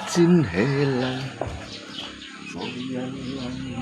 xin hề lòng rồi nhân lòng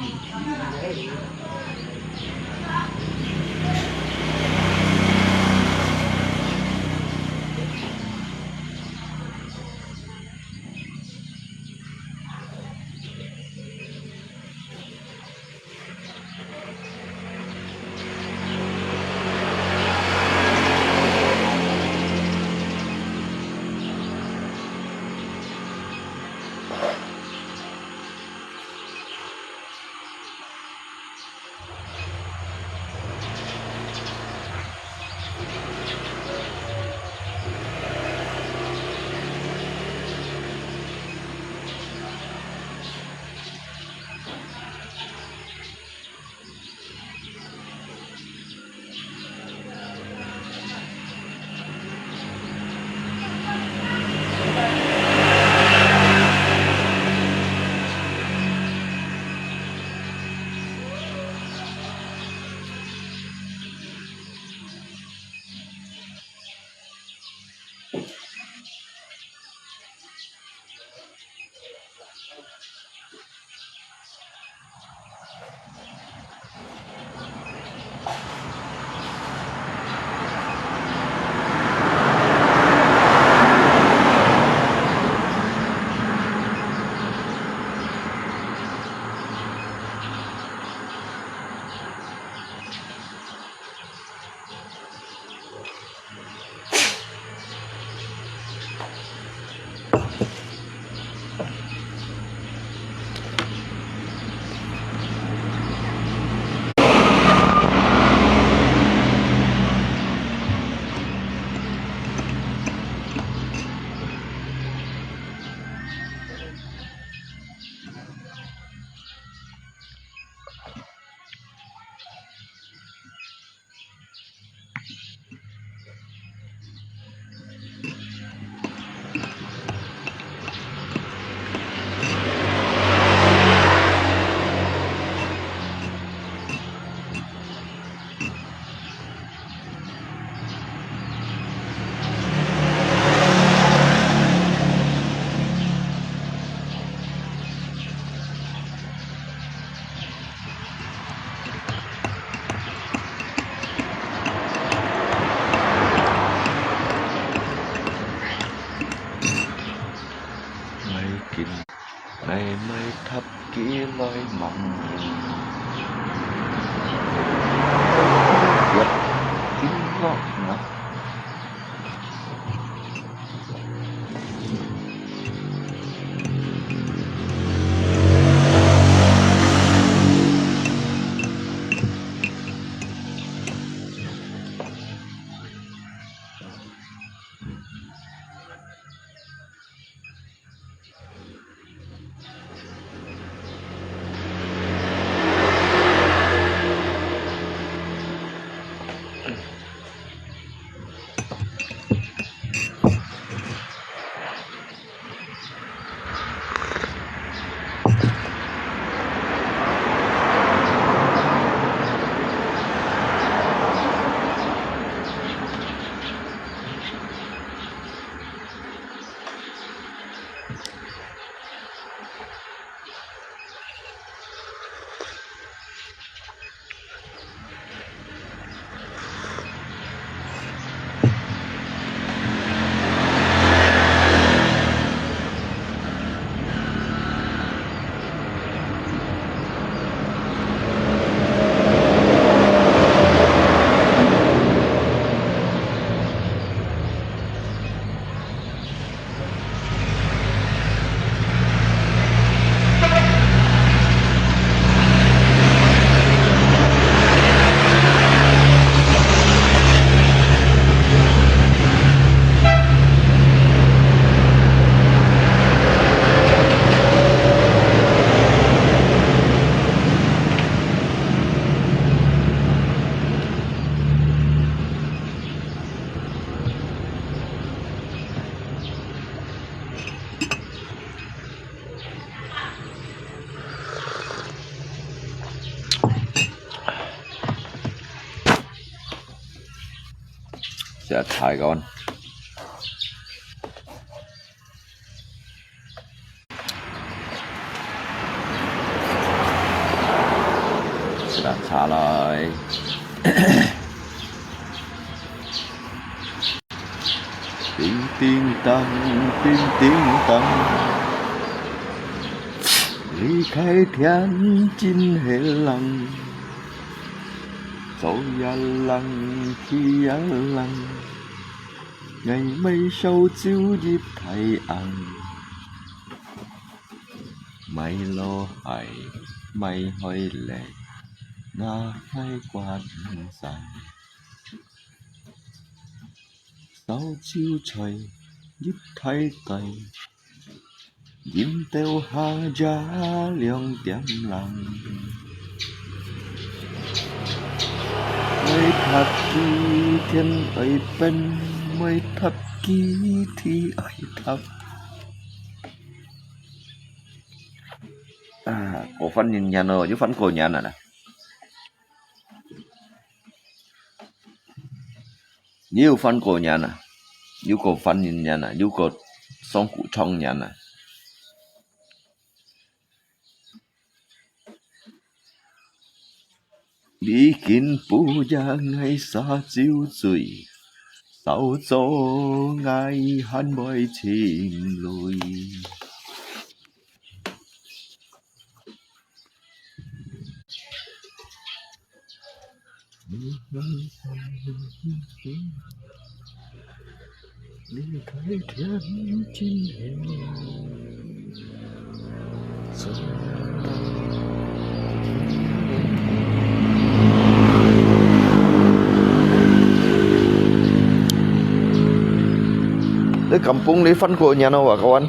này mây thấp kia lối mộng giật tiếng ngọt ngào sẽถ่ายก่อน trả lời. Tiếng tiếng tăng ly khai thiên chín hệ lăng dẫu ya lăng khi ya lăng ngày mây sâu chiếu dịp thầy ăn mây lo hài mây hơi lệ na hai quạt dài sao chiếu trời dịp thầy cày diêm tiêu hà giá liang tiếng lặng mấy thập kỷ thiên ấy bên mấy thập kỷ thì ấy thập cổ phân nhìn nhận rồi chứ phân cổ nhận nè nhiều phân cổ nhận nhiều cổ phân nhìn nhận nhiều cổ song cụ trong nhận đi kiến phu gia ngày xa chiếu rủi sao cho ngày hắn bơi chìm lùi đi khai thiên chín hệ Di kampung di fan ko nyan wa kawan.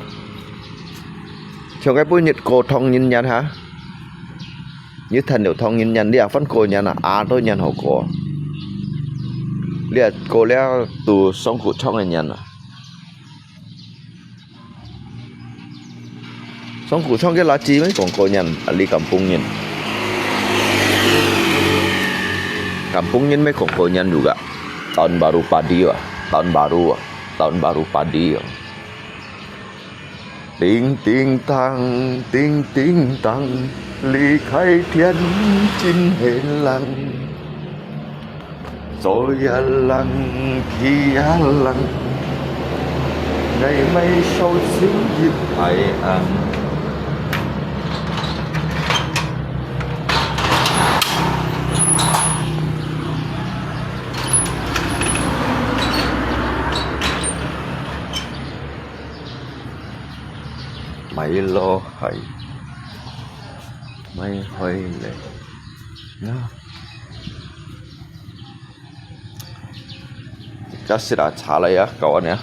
Trong cái bữa nhiệt cổ thông nhìn nhận hả? Như thần điệu thông nhìn nhận đi à phân cổ nhận à tôi nhận hậu cổ. Liệt cổ leo từ sông cụ trong này nhận sông cụ trong cái lá chi mấy còn cổ nhận ở đi kampung nhìn. Kampung nhìn mấy còn cổ nhận juga. Tahun baru padi wa, tahun baru padi. Tiếng tăng ly khai thiên chín hệ lăng rồi lăng khi lăng ngày mây sâu xíu dịp thầy ăn mày lo hay mày hơi lệ nhá chắc sẽ đã trả lại á cậu anh nhé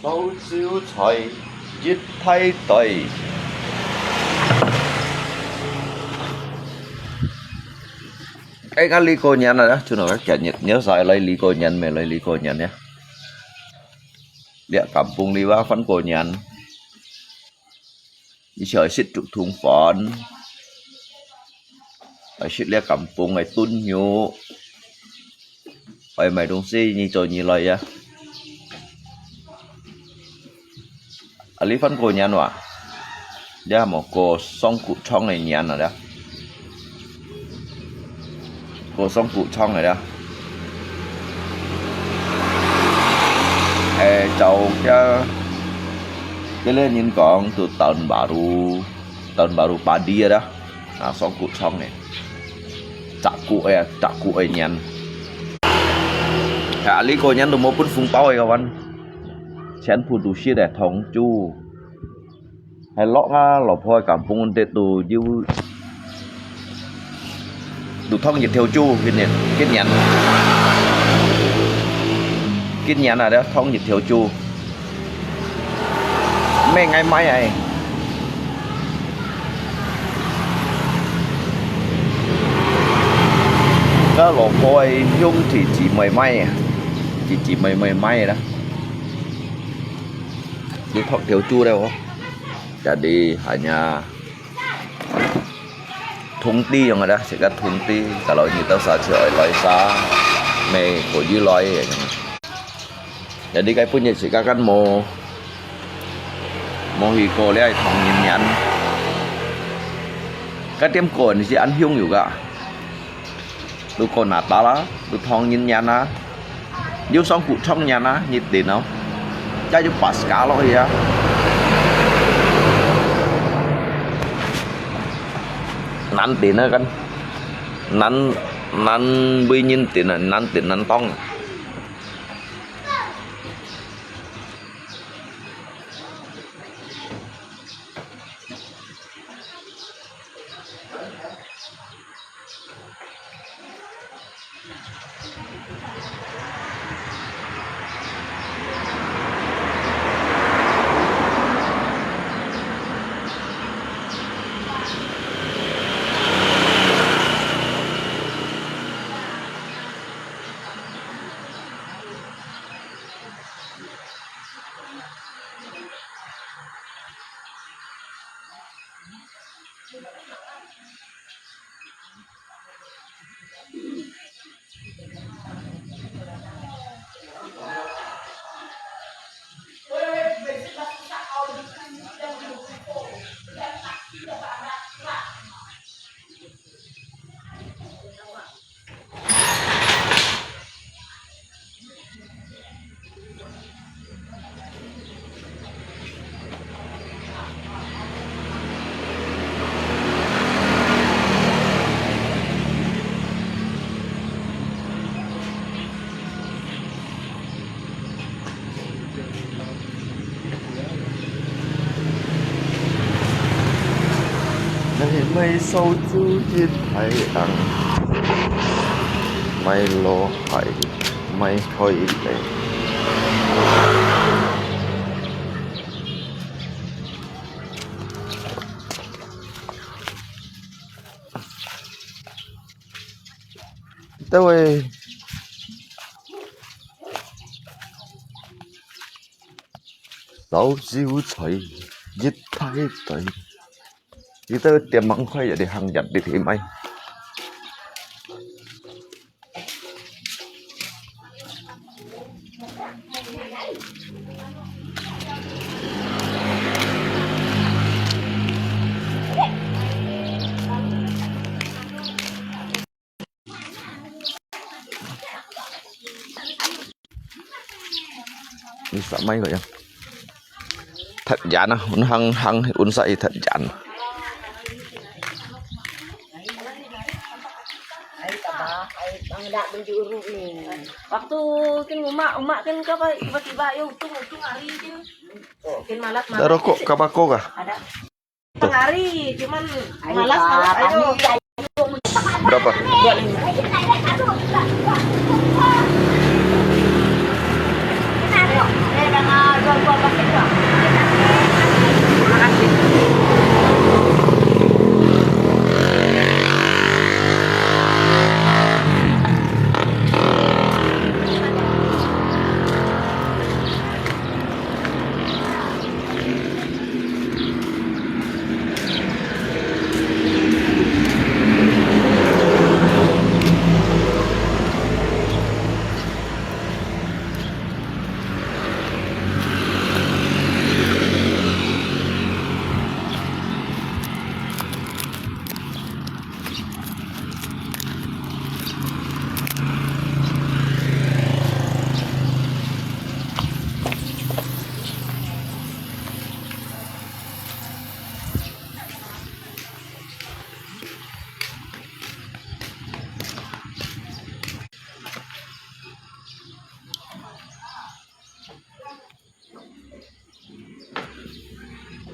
Sâu siêu trời giết thay tời. Cái ly cô nhận rồi đó, chú nào các chả nhớ sai lấy ly cô nhận, mẹ lấy ly cô nhận nhé. Địa kampung đi vào phân cô nhận. Đi chơi xích trụ thùng phòn. Ở xích lẽ kampung ngày tuân nhô. Ở mày đông xí như trò như lời á. Ở lý phân cô nhận à. Đã một cô xong cụ trong này nhận rồi đó. Cô xong cụ trong này đó. Cháu cái lên nhìn con từ tahun baru padi đó. Xong cụ trong này. Cak cụ nyan. Kali ko nyan mo pun phung pao kawan. Chen pun du xia để thong chu. Hay lọ nga lọ phoi kampung de tu yu. Du thong nhiệt theo chu cái nyan. Cái nyan là đó thong nhiệt theo chu. Mấy ngày mai này. Cái lọ phoi nhung thì chỉ mười mấy à. Chỉ mười mấy đó. Du thong theo chu đâu không? Jadi hanya thungti yang ada, sekat thungti. Kalau kita saja loisa, me koji loi. Jadi cái punya sekat kan mau hiko le thong nhìn nhắn. Cái tiêm cồn thì ăn hiung juga. Du cồn nát lá, du thong nhìn nhắn á. Du xong cụ trong nhắn á, nhiệt tiền không? Cái du pascal lo ya. Nắn tiền nữa kan, nắn bây nhiên tiền là nắn tông. Mây sâu chú thiên hải đằng mây lô hải mây hơi lệ tôi sâu chiếu trời giết thái trời. Kita tiap mang khoai jadi hang jat di timai. Bisa mai kok ya. Thật giản à, hang unsai thật giản. Enggak penjuru nih. Waktu kan umak kan tiba-tiba ya untung hari kan. Kan malas. Ada rokok kabako kah? Ada. Hari cuman malas ayo. Berapa? 25. Buah pasir Pak. Terima kasih.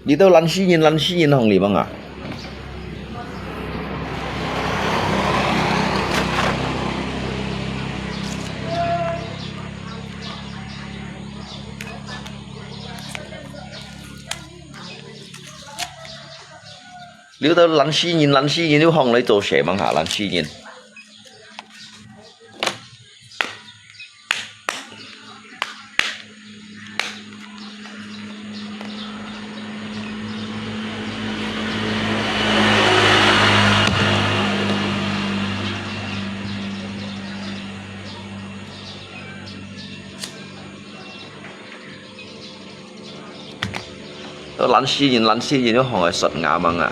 Đi đâu lăn xí nhìn hồng lì băng à? Nếu tao lăn xí nhìn nếu hồng lấy tổ sẻ băng hả lăn xí nhìn. Tao lăn xí nhìn nếu hồng lấy sật ngã băng à?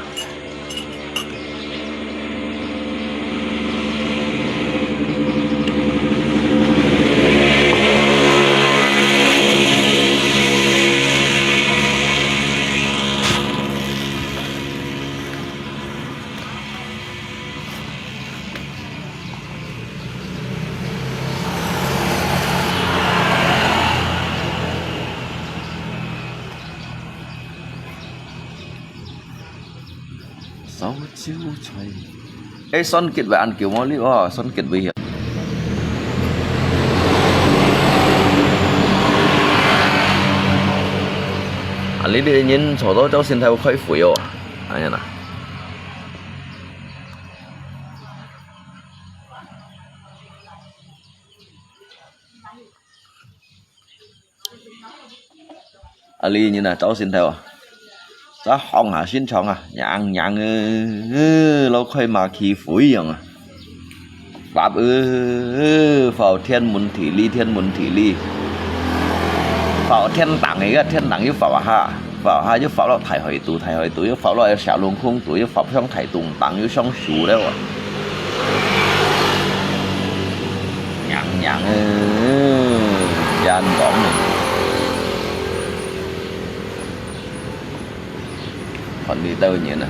Sáu chiếu trời. Ê Son Kiệt về ăn kiểu món lý Son Kiệt về hiện. À lý đi nhìn chỗ đó cháu xin theo khởi phủi ồ. À nhá nè. À lý như nè cháu xin theo à. Cháu hong hả xin chồng à. Nhàng lâu khơi mà khí phủi dòng à. Pháp vào thiên môn thị ly vào thiên đẳng ấy thiên đẳng với vào ha với vào là thải hỏi tù với vào là xả lông không tù với vào trong thải tùng đẳng với trong sủ đấy à nhàng gian bóng này còn đi đâu nhỉ nè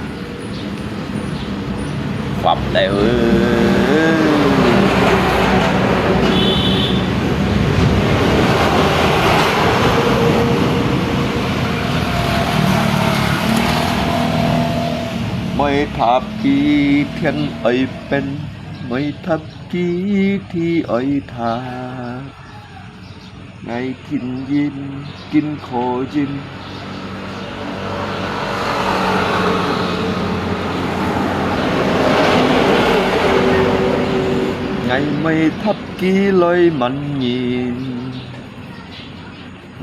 Pháp đều mấy thập kỷ thiên ấy bên mấy thập kỷ thì ấy thà ngày kinh khổ dinh ngày mấy thập kỷ lối mặn nhìn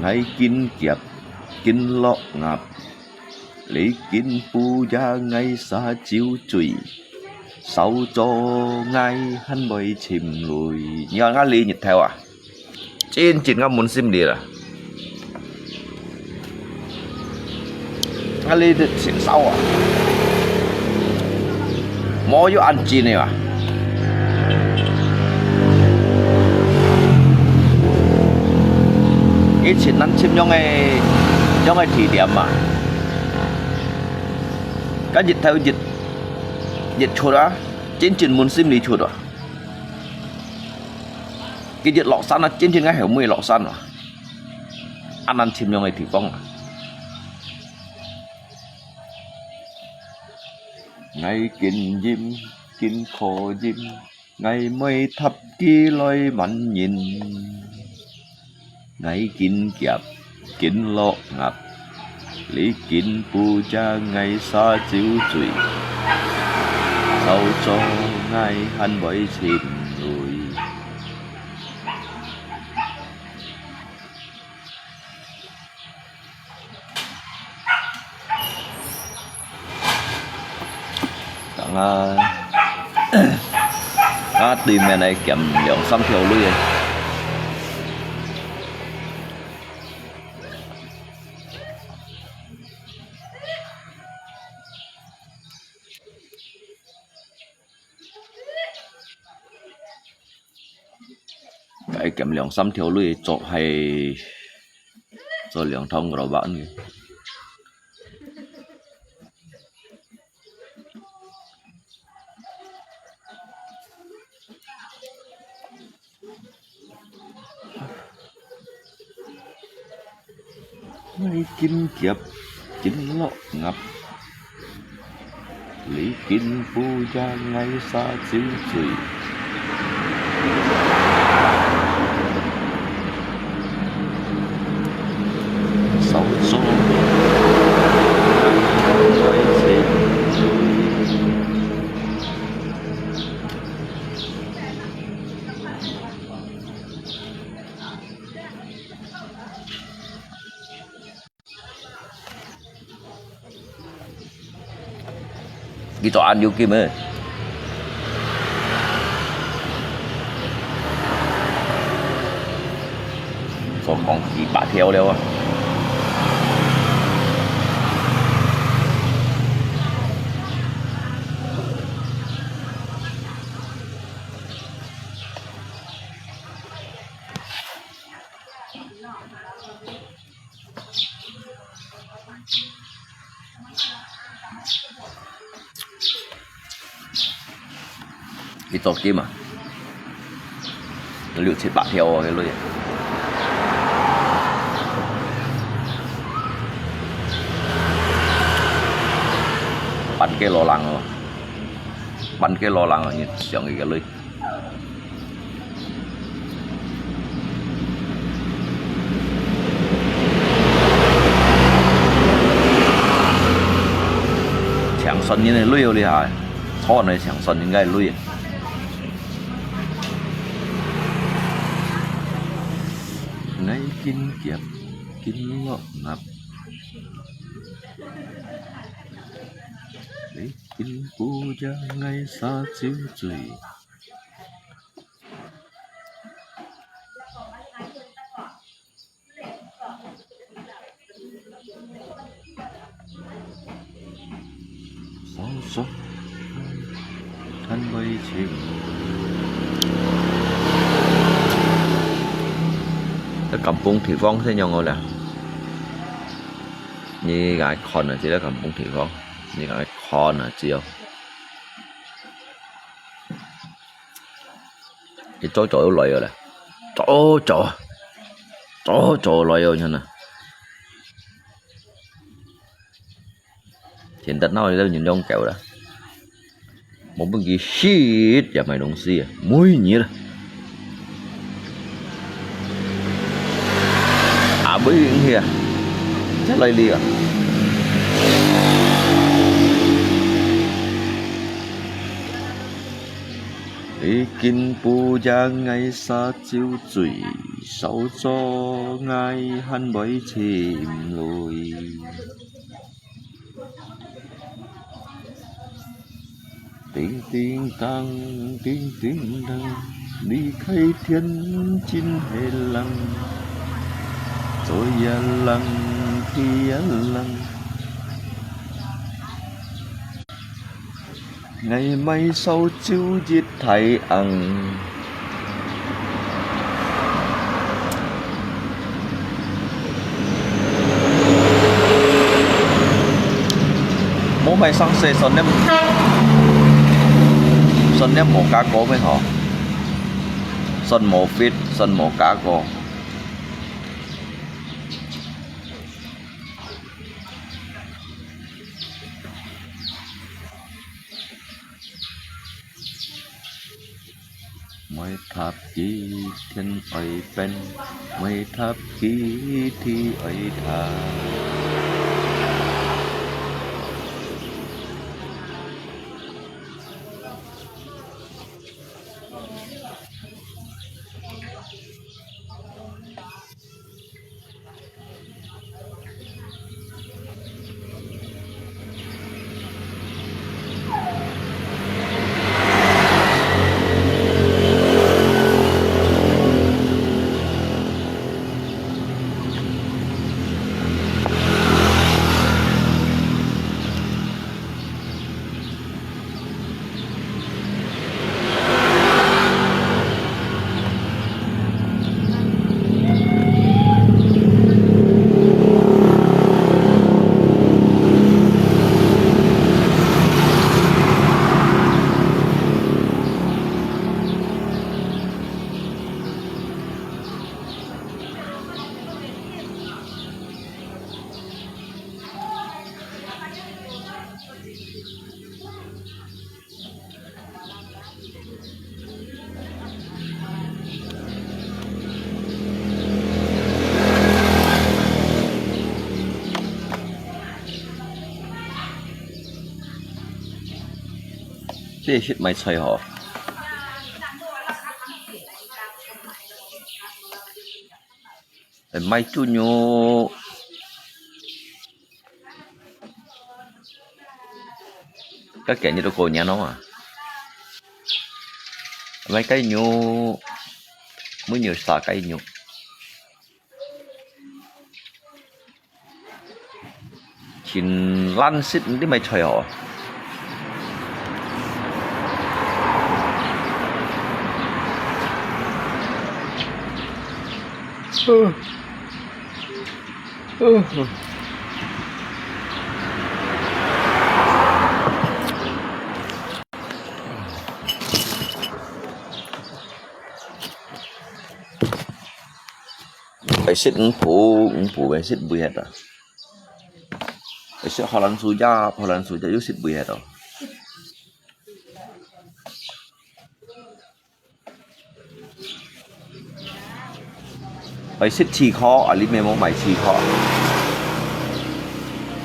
ngày kinh kiệp kinh lọ ngập lấy kinh phu gia ngày xa chiếu chùy sau cho ngày hắn bơi chìm lùi nhờ ngã ly nhật theo à trên ngã muốn sim đi à ngã ly xịn sau à mò vô ăn chi này à ít chuyện nắn chim cho ngày thí điểm mà cái dịch theo dịch chuột đó trên chuyện muốn sim đi chuột rồi cái dịch lọ xanh là trên ngay hiểu mười lọ xanh rồi ăn chim cho ngày thủy phong à ngày kinh diêm kinh khổ diêm ngày mấy thập kỷ lối mặn nhìn ngày kinh kiệp kiến lộ ngập lý kiến pu cha ngày xa chiếu trụy sau cho ngày hắn bởi chìm núi tặng tìm mẹ này kèm lượng xăm thiểu lui ấy. Cái kèm lượng xăm thiểu lui chỗ hay cho lượng thông của bạn nhỉ. Ngày kim kiếp chính lộ ngập lý kinh phu cha ngày xa chiếu trụy sau số cái tòa ăn vô kim ơi có con gì bà theo đâu à cái tổ kim à nó liệu chết bạc theo cái lưỡi bắn cái lò lăng rồi bắn cái lò lăng rồi như chẳng cái lưỡi chẳng sân như này lưỡi đi hả thọ này chẳng sân như cái lưỡi ngày kinh kiếp kinh lộ ngập lý kinh phu cha ngày xa chiếu trụy sau số thân bay chìm kampung Thị Phong thế nhau ngồi là như cái con là chỉ là kampung Thị Phong như cái con là chiều cái chỗ loại rồi là chỗ loại rồi nè hiện tại nó là nhìn đông kẹo đó một bên kia shit giờ mày đông xì mũi nhỉ đó bấy những kia chắc lấy đi à lý kinh pu cha ngày xa chiếu trụy sau cho ngày hắn bởi chìm lùi tiếng tiếng tăng tiếng đăng đi khai thiên chín hệ lăng tôi lần khi lần ngày mai sau chiếu giết thầy ăn bố mày sang xe son ném một cá cổ với họ son một feet son một cá cổ ไม่ทับกีเทียนไอเป็นไม่ทับกีที่ไอทา 这是买菜哦。买猪肉，các kẻ như đồ cổ nhà nó à. Mấy cái nhô mới nhiều xả cái nhô. Chín lăn xít đi mày trời hả? Phải xích phủ phải xích bùi hết à. Phải xích họ lăn suy ra yếu xích bùi hết rồi. Phải xích chi khó ở lý mê mong mày chi khó.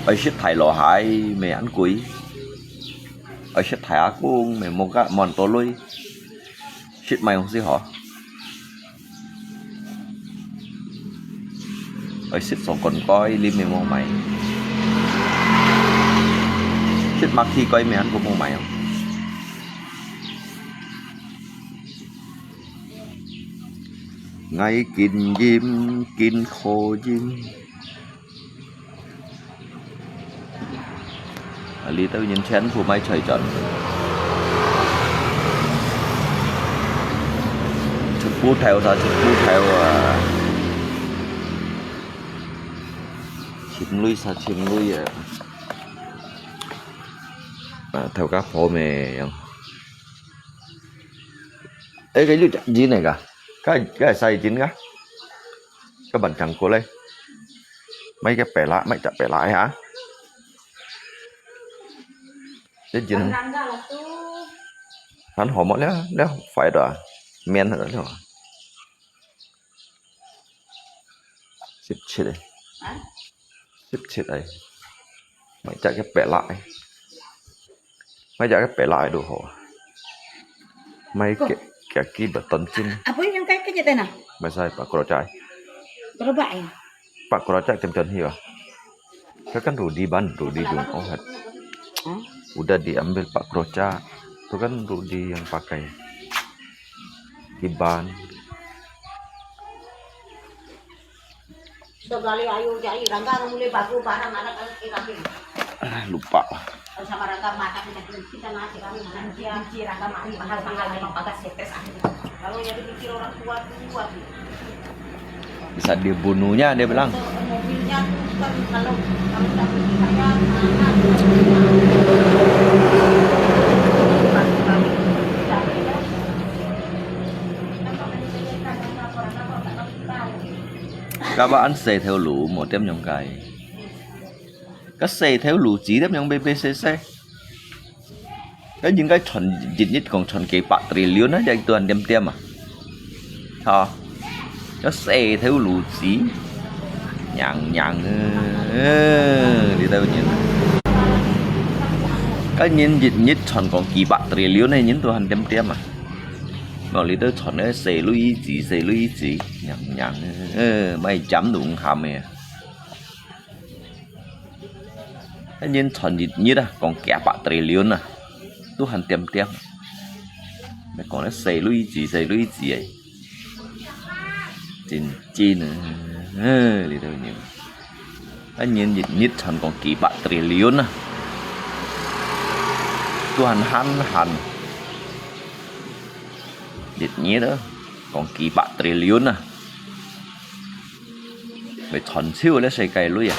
Phải xích thải lò hại mẹ ăn quý. Phải xích thải ác buông mẹ mong gạ mòn tố lui. Xích mày không xích họ. Phải xích sổ còn coi lý mê mong mày. Xích mắc thi coi mẹ ăn của mong mày không? Ngày kín diêm kín khô diêm. Lý tao nhìn chén của mày trời trận. Trực bút theo ra trực bút theo à. Chim lui sao chim lui à. Theo các phố mẹ không? Ê cái lưu gì này cả? Cái này xay chín á. Cái bản chẳng của đây. Mấy cái bẻ lại, mấy chặt bẻ lại hả? Chết chín. Hắn hỏi mọi nếu phải rồi. Men rồi đó. Xếp chết đây. Xếp chết đây. Mấy chặt cái bẻ lại. Mấy chặt cái bẻ lại đồ hổ. Mấy cái kia bật tấn chín. Apa yang cái gì tên nào? Mà sai Pak Kurocai. Berapa? Pak Kurocai macam hiyo. Kan kan Rudi dong Ohad. Udah diambil Pak Kurocai. Itu kan Rudi yang pakai. Iban. Sekali ayo jadi Rangga mulai baru barang ada kami. Lupa. Sama Rangga makan kita nasi kami nanti Rangga makan mahal-mahal memang pakai setes. Kalau jadi pikir orang tua. Bisa dibunuhnya dia bilang. Mobilnya kan kalau saya các bạn xề theo lũ một tem nhông cày. Các xề theo lũ chỉ tem nhông BBCC. cái những cái chuẩn dịch nhất còn chuẩn cái bạc triliun á dành toàn đem tiêm à thôi nó xe theo lũ gì nhàng đi đâu nhìn cái nhìn dịch nhất chuẩn còn kỳ bạc triliun này những tôi hành đem tiêm à mà lý đó chuẩn nó xe lũy gì nhàng mày chấm đúng hàm mày cái nhìn chuẩn dịch nhất à còn kẻ bạc triliun à tôi hành tiêm tiêm mày còn nó xe lũy gì ấy chi nữa lý đâu nhìn cái nhìn dịch nhất chuẩn còn kỳ bạc triliun à tôi hành dịch nhé đó còn kỳ bạc triliun à phải thuần siêu lấy xây cây luôn à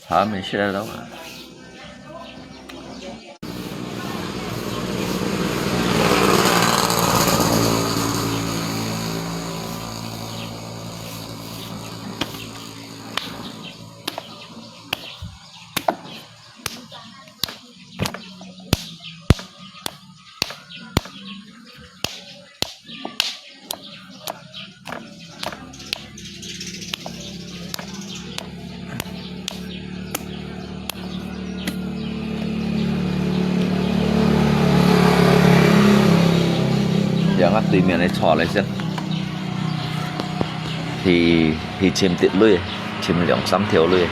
sao mình sẽ đâu à giờ ngắt tùy miệng này trò lại xem thì chìm tiện lui chìm lượng xăm thiếu lui